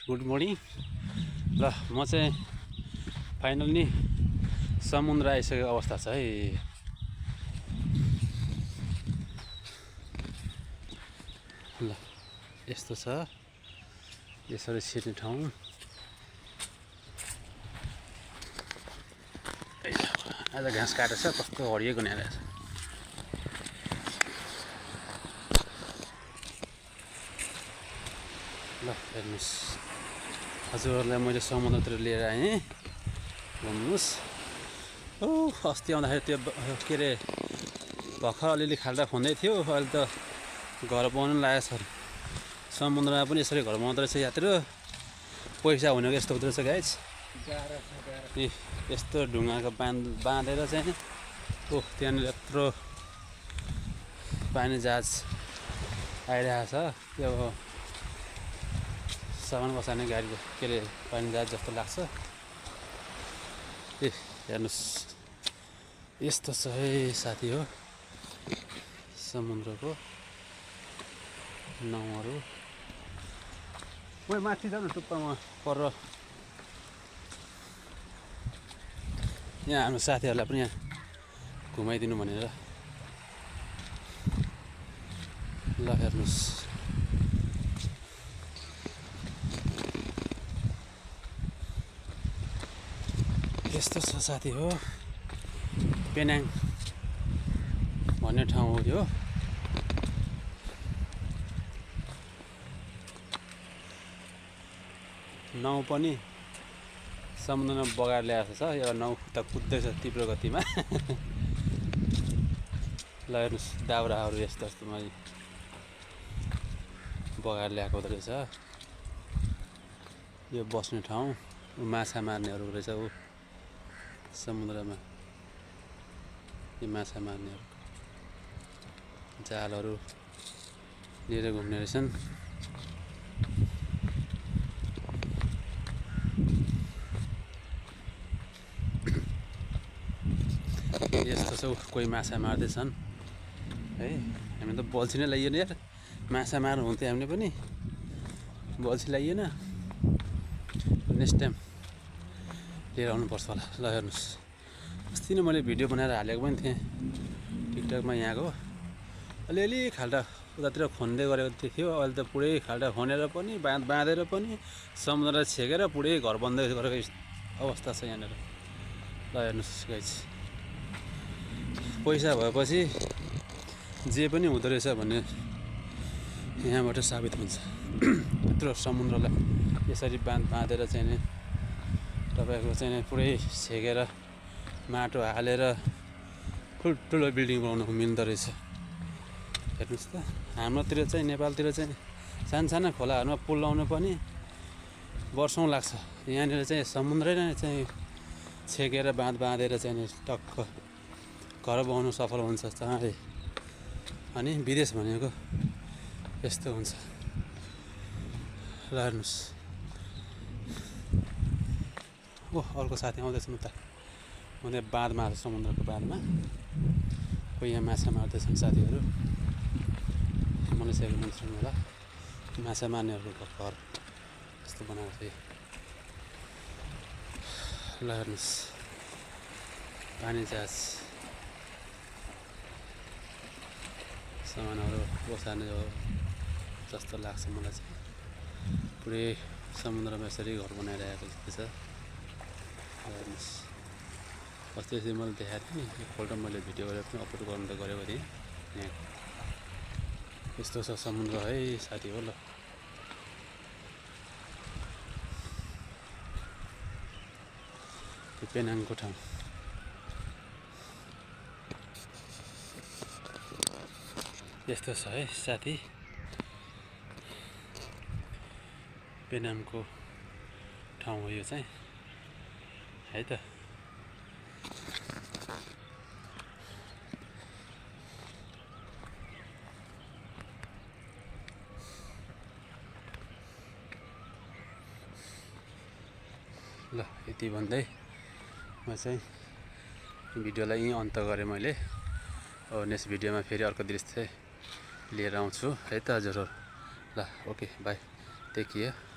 Good morning. ल म चाहिँ फाइनल नि समुद्र आइसकेको अवस्था छ है। ल यस्तो छ, यसरी छिर्ने ठाउँ। आज घाँस काटेछ, कस्तो हरिएको नि रहेछ। ल हेर्नुहोस्, हजुरहरूलाई मैले समुद्रतिर लिएर आएँ। घुम्नुहोस्। अस्ति आउँदाखेरि त्यो के अरे भर्खर अलिअलि खाल्डा खुन्दै थियो, अहिले त घर बनाउनु लागेको छ। समुद्रमा पनि यसरी घर बनाउँदो रहेछ यात्रु। पैसा हुनेको यस्तो हुँदो रहेछ गाइज। यस्तो ढुङ्गाको बाँधेर चाहिँ त्यहाँनिर यत्रो पानी जहाज आइरहेको छ। त्यो सामान बसाल्ने गाडी के अरे पानी जहाज जस्तो लाग्छ। हेर्नुहोस्, यस्तो छ है साथी हो समुद्रको नाउँहरू। माथि जानु टुप्पामा पर। यहाँ हाम्रो साथीहरूलाई पनि यहाँ घुमाइदिनु भनेर। ल हेर्नुहोस्, यस्तो छ साथी हो पेनाङ भन्ने ठाउँ हो यो। नाउ पनि समुद्रमा बगाएर ल्याएको छ। एउटा नाउ त कुद्दैछ तीव्र गतिमा। ल हेर्नुहोस्, दाउराहरू यस्तो यस्तोमा बगाएर ल्याएको हुँदो रहेछ। यो बस्ने ठाउँ, माछा मार्नेहरू रहेछ। ऊ समुद्रमा यो माछा मार्नेहरू जालहरू लिएर घुम्ने रहेछन्। यस्तो छ, कोही माछा मार्दैछन् है। हामी त बल्छी नै ल्याइएन यार, माछा मार्नु हुन्थ्यो। हामीले पनि बल्छी ल्याइएन। नेक्स्ट टाइम लिएर आउनुपर्छ होला। ल हेर्नुहोस्, अस्ति नै मैले भिडियो बनाएर हालेको पनि थिएँ टिकटकमा। यहाँको अलिअलि खाल्डा उतातिर खन्दै गरेको थियो। अहिले त पुरै खाल्डा खनेर पनि बाँधेर पनि समुद्रलाई छेकेर पुरै घर बन्दै गरेको अवस्था छ यहाँनिर। ल हेर्नुहोस् गाइज, पैसा भएपछि जे पनि हुँदो रहेछ भन्ने यहाँबाट साबित हुन्छ। यत्रो समुद्रलाई यसरी बाँधेर चाहिँ नि तपाईँको चाहिँ पुरै छेकेर माटो हालेर ठुल्ठुलो बिल्डिङ बनाउनु मिल्दो रहेछ। हेर्नुहोस् त, हाम्रोतिर चाहिँ नेपालतिर चाहिँ साना खोलाहरूमा पुल लाउनु पनि वर्षौँ लाग्छ। यहाँनिर चाहिँ समुद्रै नै चाहिँ छेकेर बाँधेर चाहिँ नि टक्क घर बनाउनु सफल हुन्छ चाँडै। अनि विदेश भनेको यस्तो हुन्छ। ल हेर्नुहोस्, अर्को साथी आउँदैछ उता उनीहरू बाँधमा, समुद्रको बाँधमा कोही यहाँ माछा मार्दैछन् साथीहरू। मलेसियाको मान्छे होला, माछा मार्नेहरूको घर यस्तो बनाएको थियो। ल हेर्नुहोस्, पानी जहाज सामानहरू बसाल्ने हो जस्तो लाग्छ मलाई चाहिँ। पुरै समुद्रमा यसरी घर बनाइरहेको जस्तो छ। हेर्नुहोस्, अस्ति मैले देखाएको थिएँ नि, एकपल्ट मैले भिडियो गरेर पनि अपलोड गर्नु त गरेको थिएँ। यहाँ यस्तो छ समुद्र है साथी हो। ल यो पेनाङको ठाउँ। यस्तो छ है साथी पेनाङको ठाउँ हो यो चाहिँ है त। ल यति भन्दै म चाहिँ भिडियोलाई यहीँ अन्त गरेँ मैले। नेक्स्ट भिडियोमा फेरि अर्को दृश्य लिएर आउँछु है त हजुरहरू। ल ओके बाई, टेक केयर।